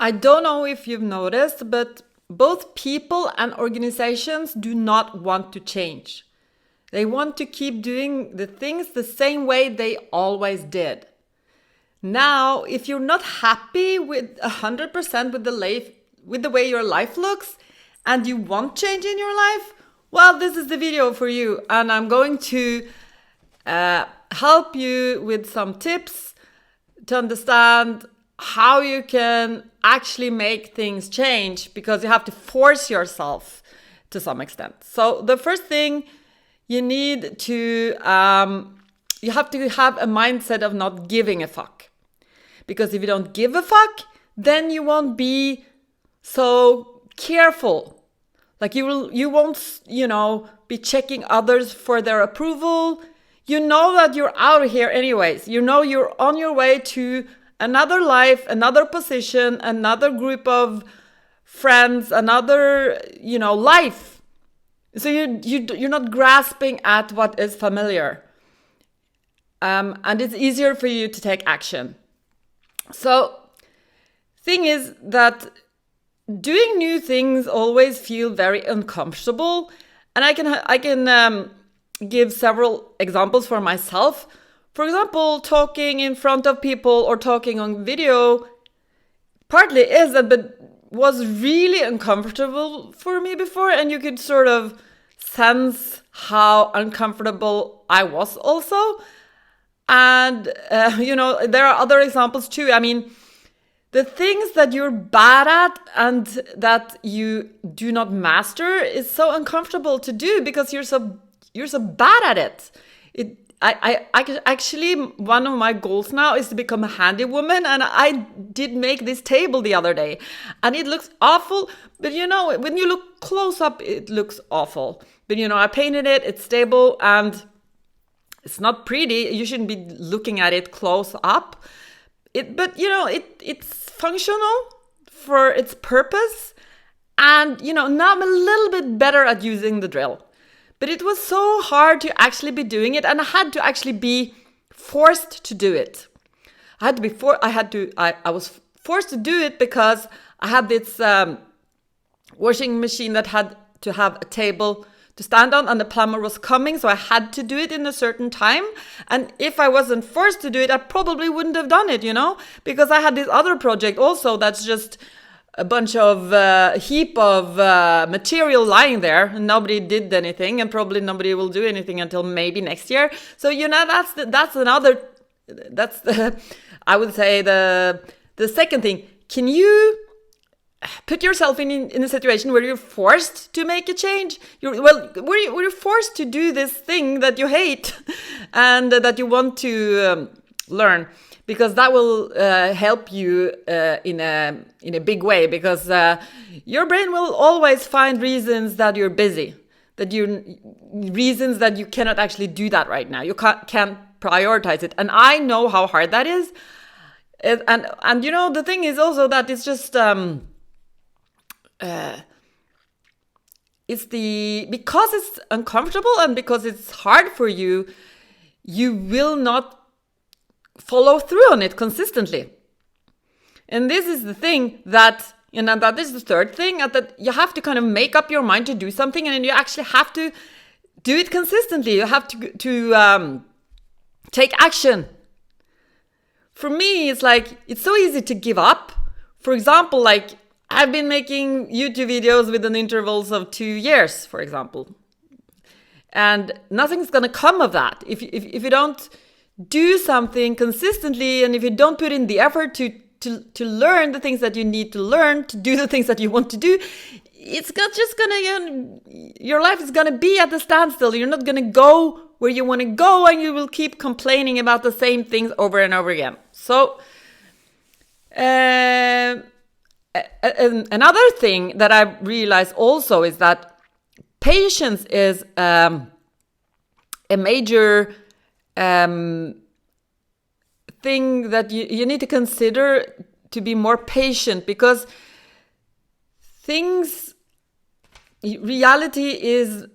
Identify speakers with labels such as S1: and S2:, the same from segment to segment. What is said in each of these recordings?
S1: I don't know if you've noticed, but both people and organizations do not want to change. They want to keep doing the things the same way they always did. Now, if you're not happy with 100% with the way your life looks and you want change in your life, well, this is the video for you. And I'm going to help you with some tips to understand how you can actually make things change, because you have to force yourself to some extent. So the first thing you need to, you have to have a mindset of not giving a fuck. Because if you don't give a fuck, then you won't be so careful. Like you won't, be checking others for their approval. You know that you're out of here anyways. You know you're on your way to another life, another position, another group of friends, another, life. So you're not grasping at what is familiar. And it's easier for you to take action. So, thing is that doing new things always feel very uncomfortable, and I can give several examples for myself. For example, talking in front of people or talking on video partly is that, but was really uncomfortable for me before, and you could sort of sense how uncomfortable I was also. And, there are other examples too. I mean, the things that you're bad at and that you do not master is so uncomfortable to do because you're so bad at it. I actually, one of my goals now is to become a handy woman, and I did make this table the other day, and it looks awful, but when you look close up, it looks awful. But I painted it, it's stable, and it's not pretty. You shouldn't be looking at it close up. But it's functional for its purpose. And, now I'm a little bit better at using the drill. But it was so hard to actually be doing it. And I had to actually be forced to do it. I was forced to do it because I had this washing machine that had to have a table to stand on, and the plumber was coming, so I had to do it in a certain time. And if I wasn't forced to do it, I probably wouldn't have done it, because I had this other project also that's just a bunch of heap of material lying there, and nobody did anything, and probably nobody will do anything until maybe next year. So I would say the second thing. Can you put yourself in a situation where you're forced to make a change? Where you're forced to do this thing that you hate and that you want to learn, because that will help you in a big way, because your brain will always find reasons that you're busy, reasons that you cannot actually do that right now. You can't prioritize it, and I know how hard that is. And the thing is also that it's just because it's uncomfortable and because it's hard for you, you will not follow through on it consistently. And this is the thing that is the third thing, that you have to kind of make up your mind to do something, and you actually have to do it consistently. You have to take action. For me, it's so easy to give up. For example, I've been making YouTube videos within intervals of 2 years, for example. And nothing's going to come of that. If you don't do something consistently, and if you don't put in the effort to learn the things that you need to learn, to do the things that you want to do, your life is going to be at a standstill. You're not going to go where you want to go, and you will keep complaining about the same things over and over again. So, another thing that I realized also is that patience is a major thing that you need to consider, to be more patient, because reality is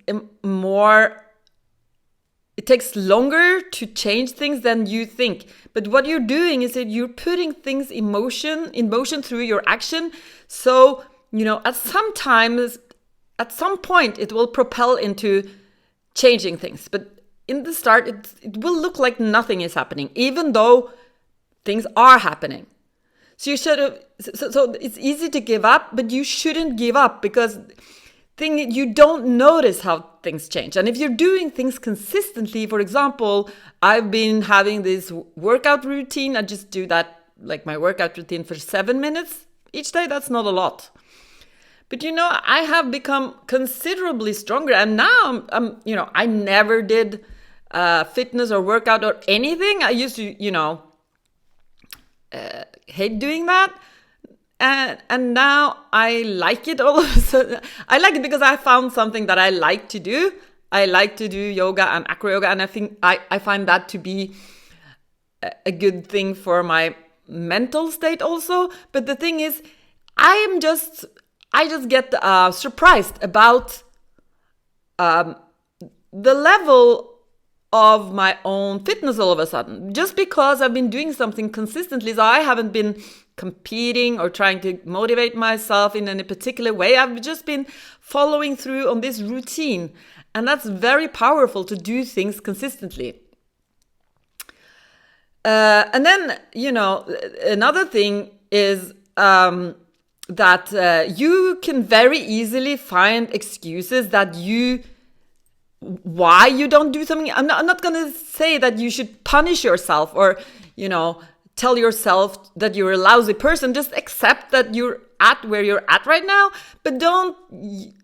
S1: it takes longer to change things than you think. But what you're doing is that you're putting things in motion through your action. So, at some point, it will propel into changing things. But in the start, it will look like nothing is happening, even though things are happening. So so it's easy to give up, but you shouldn't give up, because you don't notice how things change. And if you're doing things consistently, for example, I've been having this workout routine. I just do that, like my workout routine for 7 minutes each day. That's not a lot. But I have become considerably stronger. And now I never did fitness or workout or anything. I used to, hate doing that. And now I like it all of a sudden. I like it because I found something that I like to do. I like to do yoga and acro yoga, and I think I find that to be a good thing for my mental state also. But the thing is, I just get surprised about the level of my own fitness all of a sudden, just because I've been doing something consistently. So I haven't been competing or trying to motivate myself in any particular way. I've just been following through on this routine, and that's very powerful, to do things consistently. And then, another thing is that you can very easily find excuses why you don't do something. I'm not going to say that you should punish yourself or, tell yourself that you're a lousy person. Just accept that you're at where you're at right now, but don't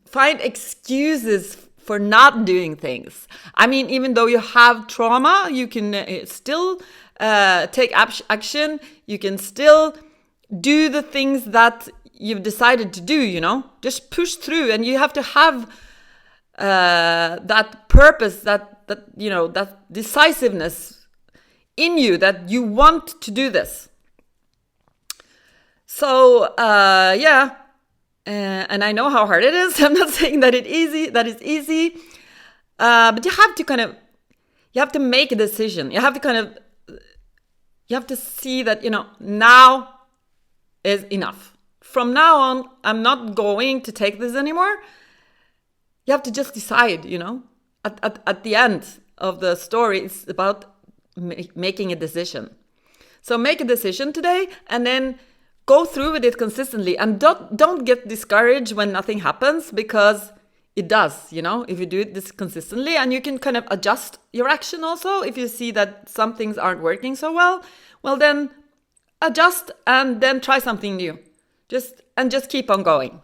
S1: find excuses for not doing things. I mean, even though you have trauma, you can still take action. You can still do the things that you've decided to do, just push through. And you have to have that purpose, that decisiveness in you, that you want to do this. So, and I know how hard it is. I'm not saying that it's easy, but you have to make a decision. You have to see that, now is enough. From now on, I'm not going to take this anymore. You have to just decide, at the end of the story, it's about making a decision. So make a decision today, and then go through with it consistently. And don't get discouraged when nothing happens, because it does, if you do this consistently. And you can kind of adjust your action also. If you see that some things aren't working so well, then adjust and then try something new. Just keep on going.